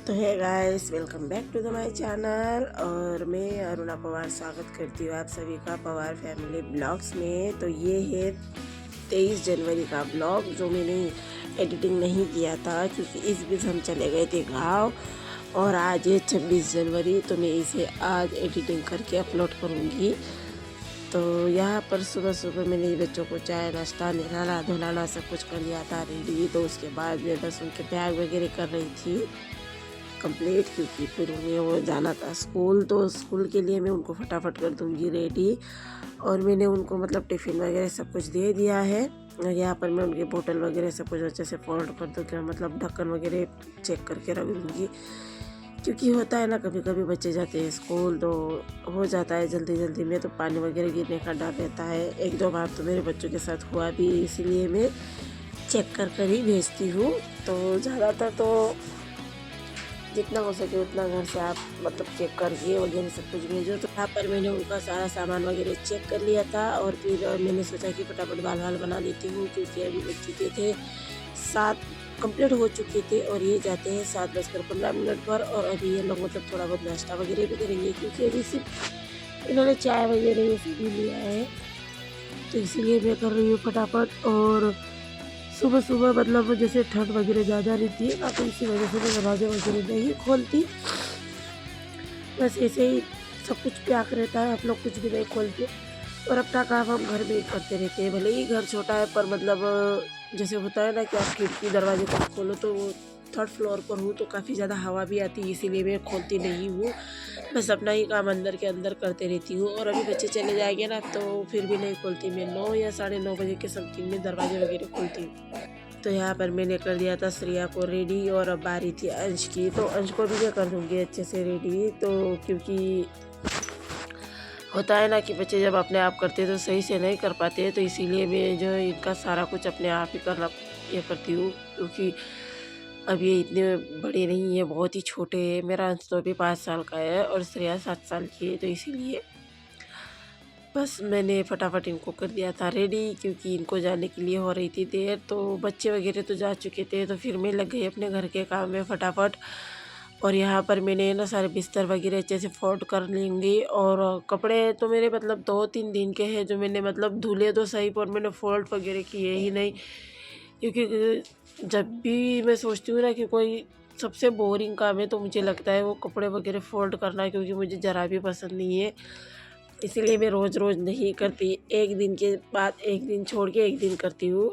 तो है guys, welcome back to the my channel. और मैं अरुणा पवार स्वागत करती हूँ आप सभी का पवार फैमिली ब्लॉग्स में। तो ये है 23 जनवरी का ब्लॉग जो मैंने एडिटिंग नहीं किया था क्योंकि इस बीच हम चले गए थे गाँव। और आज है 26 जनवरी, तो मैं इसे आज एडिटिंग करके अपलोड करूँगी। तो यहाँ पर सुबह सुबह मैंने बच्चों को चाय नाश्ता नहलाना धुलाना सब कुछ कर लिया था रेडी। तो उसके बाद मैं बस उनके बैग वगैरह कर रही थी कंप्लीट, क्योंकि फिर उन्हें वो जाना था स्कूल। तो स्कूल के लिए मैं उनको फटाफट कर दूंगी रेडी। और मैंने उनको मतलब टिफ़िन वगैरह सब कुछ दे दिया है। और यहाँ पर मैं उनकी बोतल वगैरह सब कुछ अच्छे से फोल्ड कर दूँगी, मतलब ढक्कन वगैरह चेक करके रख दूँगी। क्योंकि होता है ना, कभी कभी बच्चे जाते हैं स्कूल तो हो जाता है जल्दी जल्दी में, तो पानी वगैरह गिरने का डर रहता है। एक दो बार तो मेरे बच्चों के साथ हुआ भी, इसीलिए मैं चेक कर कर ही भेजती हूँ। तो ज़्यादातर तो जितना हो सके उतना घर से आप मतलब चेक करके वगैरह सब कुछ भेजो। तो यहाँ पर मैंने उनका सारा सामान वगैरह चेक कर लिया था। और फिर मैंने सोचा कि फटाफट बाल वाल बना लेती हूँ, क्योंकि अभी बज चुके थे 7 कंप्लीट हो चुके थे और ये जाते हैं 7:15 पर। और अभी ये लोग मतलब थोड़ा बहुत नाश्ता वगैरह भी करेंगे, क्योंकि अभी सिर्फ इन्होंने चाय वगैरह ये सब भी लिया है। तो इसीलिए मैं कर रही हूँ फटाफट। और सुबह सुबह मतलब जैसे ठंड वगैरह ज़्यादा रहती है ना, तो इसी वजह से मैं दरवाजे वगैरह नहीं खोलती। बस ऐसे ही सब कुछ पैक रहता है, आप लोग कुछ भी नहीं खोलते। और अपना काम हम घर में ही करते रहते हैं। भले ही घर छोटा है पर मतलब जैसे होता है ना कि आप खिड़की दरवाजे को खोलो तो वो 3rd फ्लोर पर हूँ तो काफ़ी ज़्यादा हवा भी आती है, इसीलिए मैं खोलती नहीं हूँ। बस अपना ही काम अंदर के अंदर करते रहती हूँ। और अभी बच्चे चले जाएंगे ना तो फिर भी नहीं खोलती मैं, 9 या 9:30 बजे के समथिंग में दरवाजे वगैरह खोलती हूँ। तो यहाँ पर मैंने कर दिया था श्रेया को रेडी, और अब बारी थी अंश की। तो अंश को भी मैं कर दूँगी अच्छे से रेडी। तो क्योंकि होता है ना कि बच्चे जब अपने आप करते हैं तो सही से नहीं कर पाते हैं, तो इसीलिए मैं जो इनका सारा कुछ अपने आप ही करना ये करती हूँ। क्योंकि अब ये इतने बड़े नहीं है, बहुत ही छोटे हैं। मेरा अंश तो अभी 5 साल का है और श्रेया 7 साल की है। तो इसीलिए बस मैंने फटाफट इनको कर दिया था रेडी, क्योंकि इनको जाने के लिए हो रही थी देर। तो बच्चे वगैरह तो जा चुके थे, तो फिर मैं लग गई अपने घर के काम में फटाफट। और यहाँ पर मैंने ना सारे बिस्तर वगैरह अच्छे से फोल्ड कर लेंगी। और कपड़े तो मेरे मतलब 2-3 दिन के हैं जो मैंने मतलब धुले तो सही पर मैंने फोल्ड वगैरह किए ही नहीं। क्योंकि जब भी मैं सोचती हूँ ना कि कोई सबसे बोरिंग काम है तो मुझे लगता है वो कपड़े वगैरह फोल्ड करना, क्योंकि मुझे ज़रा भी पसंद नहीं है। इसीलिए मैं रोज़ रोज़ नहीं करती, एक दिन के बाद एक दिन छोड़ के एक दिन करती हूँ।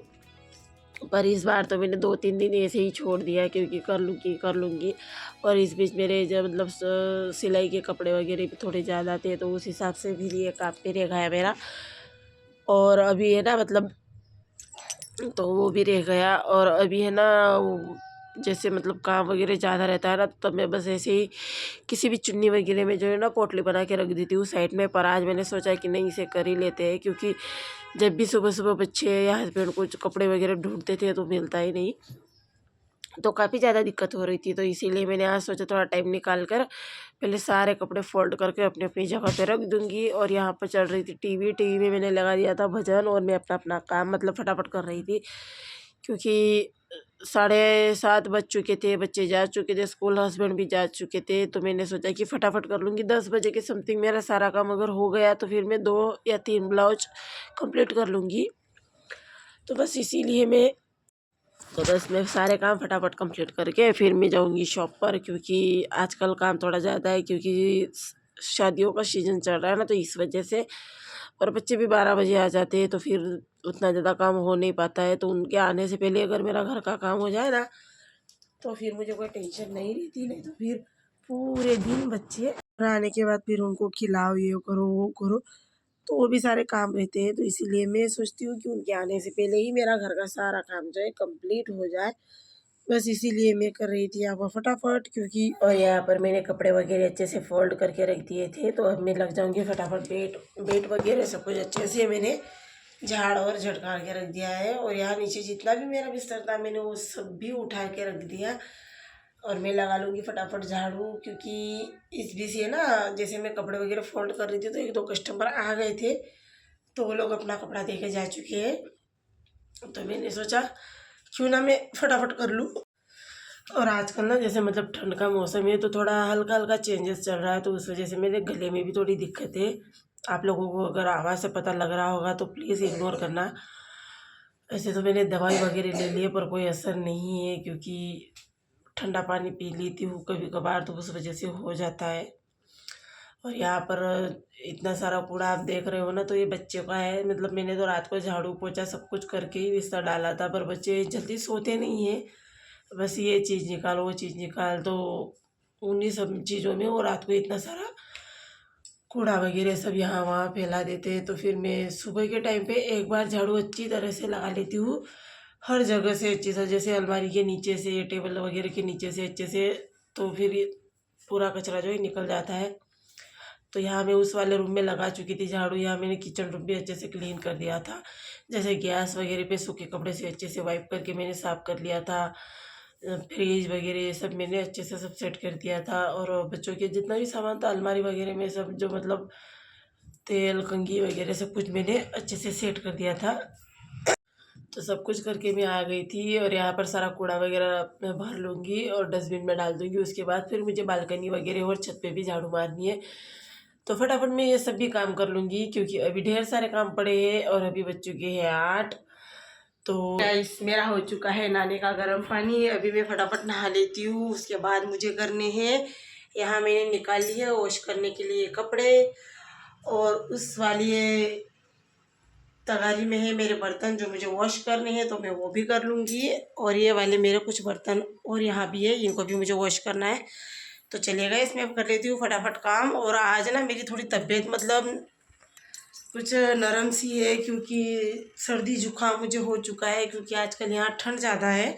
पर इस बार तो मैंने 2-3 दिन ऐसे ही छोड़ दिया, क्योंकि कर लूँगी। और इस बीच मेरे जब मतलब सिलाई के कपड़े वगैरह भी थोड़े ज़्यादा थे, तो उस हिसाब से भी ये काम पे रह गया मेरा। और अभी है ना मतलब तो वो भी रह गया। और अभी है ना जैसे मतलब काम वगैरह ज़्यादा रहता है ना, तब मैं बस ऐसे ही किसी भी चुन्नी वगैरह में जो है ना पोटली बना के रख देती हूँ साइड में। पर आज मैंने सोचा कि नहीं, इसे कर ही लेते हैं, क्योंकि जब भी सुबह सुबह बच्चे या हस्बैंड कुछ कपड़े वगैरह ढूंढते थे तो मिलता ही नहीं, तो काफ़ी ज़्यादा दिक्कत हो रही थी। तो इसीलिए मैंने आज सोचा थोड़ा टाइम निकाल कर पहले सारे कपड़े फोल्ड करके अपनी अपनी जगह पे रख दूँगी। और यहाँ पर चल रही थी टीवी में मैंने लगा दिया था भजन, और मैं अपना अपना काम मतलब फटाफट कर रही थी। क्योंकि 7:30 बज चुके थे, बच्चे जा चुके थे स्कूल, हस्बैंड भी जा चुके थे। तो मैंने सोचा कि फटाफट कर लूँगी, 10 बजे के समथिंग मेरा सारा काम अगर हो गया तो फिर मैं 2 या 3 ब्लाउज कंप्लीट कर लूँगी। तो बस इसीलिए मैं सारे काम फटाफट कंप्लीट करके फिर मैं जाऊँगी शॉप पर, क्योंकि आजकल काम थोड़ा ज़्यादा है, क्योंकि शादियों का सीज़न चल रहा है ना, तो इस वजह से। और बच्चे भी 12 बजे आ जाते हैं, तो फिर उतना ज़्यादा काम हो नहीं पाता है। तो उनके आने से पहले अगर मेरा घर का काम हो जाए ना तो फिर मुझे कोई टेंशन नहीं रहती। नहीं तो फिर पूरे दिन बच्चे आने के बाद फिर उनको खिलाओ, ये करो वो करो, तो वो भी सारे काम रहते हैं। तो इसीलिए मैं सोचती हूँ कि उनके आने से पहले ही मेरा घर का सारा काम जो है कंप्लीट हो जाए। बस इसीलिए मैं कर रही थी यहाँ पर फटाफट, क्योंकि और यहाँ पर मैंने कपड़े वगैरह अच्छे से फोल्ड करके रख दिए थे। तो अब मैं लग जाऊँगी फटाफट। बेड वगैरह सब कुछ अच्छे से मैंने झाड़ और झटका के रख दिया है। और यहाँ नीचे जितना भी मेरा बिस्तर था मैंने वो सब भी उठा के रख दिया। और मैं लगा लूँगी फटाफट झाड़ू, क्योंकि इस बीच ये ना जैसे मैं कपड़े वगैरह फोल्ड कर रही थी तो एक दो कस्टमर आ गए थे, तो वो लोग अपना कपड़ा दे के जा चुके हैं। तो मैंने सोचा क्यों ना मैं फटाफट कर लूँ। और आजकल ना जैसे मतलब ठंड का मौसम है तो थोड़ा हल्का हल्का चेंजेस चल रहा है, तो उस वजह से मेरे गले में भी थोड़ी दिक्कत है। आप लोगों को अगर आवाज़ से पता लग रहा होगा तो प्लीज़ इग्नोर करना। ऐसे तो मैंने दवाई वगैरह ले ली है पर कोई असर नहीं है, क्योंकि ठंडा पानी पी लेती हूँ कभी कभार, तो उस वजह से हो जाता है। और यहाँ पर इतना सारा कूड़ा आप देख रहे हो ना, तो ये बच्चों का है। मतलब मैंने तो रात को झाड़ू पोछा सब कुछ करके ही बिस्तर डाला था, पर बच्चे जल्दी सोते नहीं हैं। बस ये चीज़ निकाल वो चीज़ निकाल, तो उन्हीं सब चीज़ों में वो रात को इतना सारा कूड़ा वगैरह सब यहाँ वहाँ फैला देते हैं। तो फिर मैं सुबह के टाइम पे एक बार झाड़ू अच्छी तरह से लगा लेती हूँ, हर जगह से अच्छे से, जैसे अलमारी के नीचे से, टेबल वगैरह के नीचे से अच्छे से, तो फिर ये पूरा कचरा जो है निकल जाता है। तो यहाँ मैं उस वाले रूम में लगा चुकी थी झाड़ू। यहाँ मैंने किचन रूम भी अच्छे से क्लीन कर दिया था, जैसे गैस वगैरह पे सूखे कपड़े से अच्छे से वाइप करके मैंने साफ़ कर लिया था। फ्रिज वगैरह ये सब मैंने अच्छे से सब सेट कर दिया था। और बच्चों के जितना भी सामान था अलमारी वगैरह में सब, जो मतलब तेल कंघी वगैरह सब कुछ मैंने अच्छे से सेट कर दिया था। तो सब कुछ करके मैं आ गई थी। और यहाँ पर सारा कूड़ा वगैरह मैं भर लूँगी और डस्टबिन में डाल दूँगी। उसके बाद फिर मुझे बालकनी वगैरह और छत पे भी झाड़ू मारनी है, तो फटाफट मैं ये सब भी काम कर लूँगी, क्योंकि अभी ढेर सारे काम पड़े हैं। और अभी बज चुके हैं 8। तो गाइस मेरा हो चुका है नहाने का गर्म पानी। अभी मैं फटाफट नहा लेती हूँ। उसके बाद मुझे करने हैं, यहाँ मैंने निकाल लिया वॉश करने के लिए कपड़े, और उस वाली तगारी में है मेरे बर्तन जो मुझे वॉश करने हैं, तो मैं वो भी कर लूँगी। और ये वाले मेरे कुछ बर्तन और यहाँ भी है, इनको भी मुझे वॉश करना है। तो चलिएगा इसमें अब कर लेती हूँ फटाफट काम। और आज ना मेरी थोड़ी तबीयत मतलब कुछ नरम सी है, क्योंकि सर्दी जुकाम मुझे हो चुका है, क्योंकि आजकल यहाँ ठंड ज़्यादा है।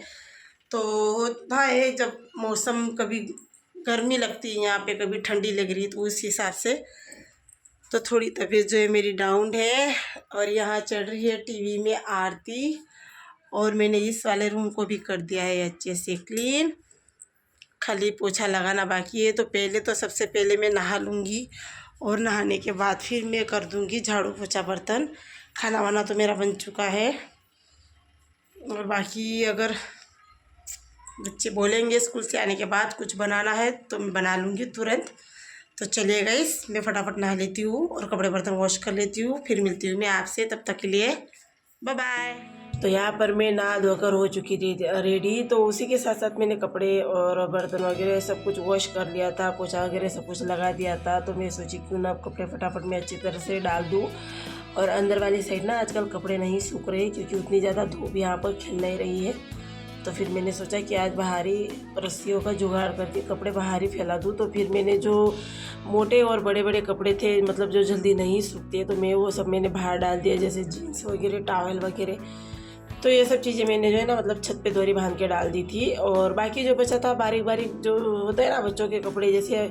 तो होता है जब मौसम कभी गर्मी लगती है यहाँ पे, कभी ठंडी लग रही है, तो उस हिसाब से तो थोड़ी तबीयत जो है मेरी डाउन है। और यहाँ चल रही है टीवी में आरती। और मैंने इस वाले रूम को भी कर दिया है अच्छे से क्लीन, खाली पोछा लगाना बाकी है। तो पहले तो सबसे पहले मैं नहा लूँगी, और नहाने के बाद फिर मैं कर दूँगी झाड़ू पोछा बर्तन। खाना वाना तो मेरा बन चुका है, और बाकी अगर बच्चे बोलेंगे स्कूल से आने के बाद कुछ बनाना है तो मैं बना लूँगी तुरंत। तो चलिए गाइस मैं फटाफट नहा लेती हूँ और कपड़े बर्तन वॉश कर लेती हूँ, फिर मिलती हूँ मैं आपसे। तब तक के लिए बाय बाय। तो यहाँ पर मैं नहा धोकर हो चुकी थी रेडी। तो उसी के साथ साथ मैंने कपड़े और बर्तन वगैरह सब कुछ वॉश कर लिया था, पोछा वगैरह सब कुछ लगा दिया था। तो मैं सोची क्यों ना कपड़े फटाफट में अच्छी तरह से डाल दूँ। और अंदर वाली साइड ना आजकल कपड़े नहीं सूख रहे, क्योंकि उतनी ज़्यादा धूप यहाँ पर खिल नहीं रही है। तो फिर मैंने सोचा कि आज बाहरी रस्सियों का जुगाड़ करके कपड़े बाहर ही फैला दूँ। तो फिर मैंने जो मोटे और बड़े बड़े कपड़े थे, मतलब जो जल्दी नहीं सूखते, तो मैं वो सब मैंने बाहर डाल दिया, जैसे जीन्स वगैरह, टॉवल वगैरह। तो ये सब चीज़ें मैंने जो है ना मतलब छत पे दोरी बांध के डाल दी थी। और बाकी जो बचा था बारीक बारीक जो होता है ना बच्चों के कपड़े, जैसे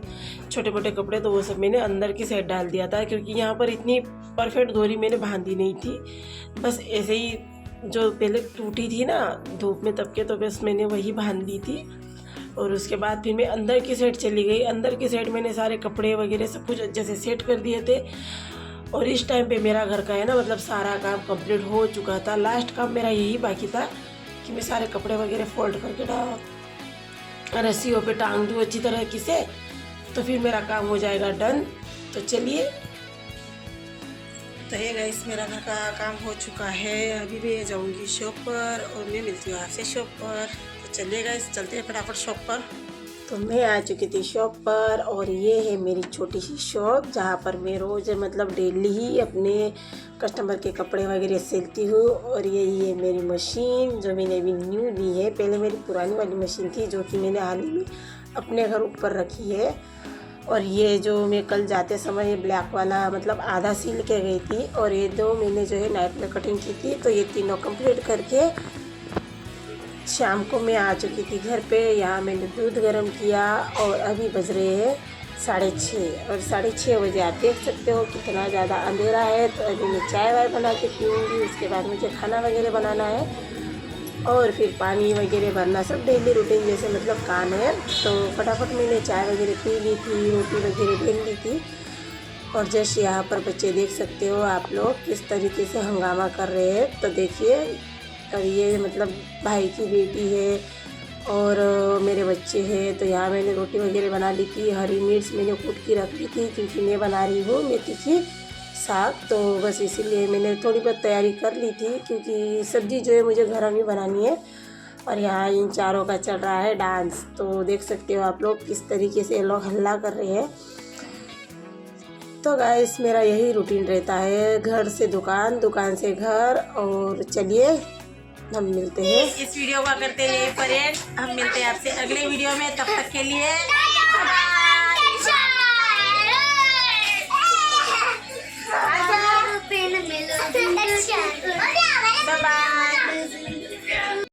छोटे मोटे कपड़े, तो वो सब मैंने अंदर की साइड डाल दिया था, क्योंकि यहाँ पर इतनी परफेक्ट दोरी मैंने बांधी नहीं थी। बस ऐसे ही जो पहले टूटी थी ना धूप में तब के, तो बस मैंने वही बांध दी थी। और उसके बाद फिर मैं अंदर की साइड चली गई। अंदर की साइड मैंने सारे कपड़े वगैरह सब कुछ अच्छे से सेट कर दिए थे। और इस टाइम पे मेरा घर का है ना मतलब सारा काम कंप्लीट हो चुका था। लास्ट काम मेरा यही बाकी था कि मैं सारे कपड़े वगैरह फोल्ड करके रस्सियों पे टांग दूँ अच्छी तरह से, तो फिर मेरा काम हो जाएगा डन। तो चलिए, तो है गाइस मेरा घर का काम हो चुका है। अभी मैं जाऊंगी शॉप पर और मैं मिलती हूँ आपसे शॉप पर। तो चलिए गाइस चलते हैं फटाफट शॉप पर। तो मैं आ चुकी थी शॉप पर और ये है मेरी छोटी सी शॉप जहाँ पर मैं रोज़ मतलब डेली ही अपने कस्टमर के कपड़े वगैरह सिलती हूँ। और यही है मेरी मशीन जो मैंने अभी न्यू ली है। पहले मेरी पुरानी वाली मशीन थी जो कि मैंने हाल ही में अपने घर ऊपर रखी है। और ये जो मैं कल जाते समय ये ब्लैक वाला मतलब आधा सिल के गई थी और ये 2 महीने जो है नाइट में कटिंग की थी। तो ये तीनों कंप्लीट करके शाम को मैं आ चुकी थी घर पे। यहाँ मैंने दूध गर्म किया और अभी बज रहे हैं 6:30 और 6:30 बजे आप देख सकते हो कितना ज़्यादा अंधेरा है। तो अभी मैं चाय वाय बना के पीऊँगी, उसके बाद मुझे खाना वगैरह बनाना है और फिर पानी वगैरह भरना, सब डेली रूटीन जैसे मतलब काम है। तो फटाफट मैंने चाय वगैरह पी ली थी, रोटी वगैरह बेल ली थी। और जस्ट यहाँ पर बच्चे देख सकते हो आप लोग किस तरीके से हंगामा कर रहे हैं। तो देखिए, और ये मतलब भाई की बेटी है और मेरे बच्चे हैं। तो यहाँ मैंने रोटी वगैरह बना ली थी, हरी मिर्च मैंने कूट की रख ली थी क्योंकि मैं बना रही हूँ मेथी की साग। तो बस इसीलिए मैंने थोड़ी बहुत तैयारी कर ली थी क्योंकि सब्ज़ी जो है मुझे घर में बनानी है। और यहाँ इन चारों का चल रहा है डांस। तो देख सकते हो आप लोग किस तरीके से लोग हल्ला कर रहे हैं। तो गाइस मेरा यही रूटीन रहता है, घर से दुकान, दुकान से घर। और चलिए हम मिलते हैं, इस वीडियो का करते हैं पर हम मिलते हैं आपसे अगले वीडियो में। तब तक के लिए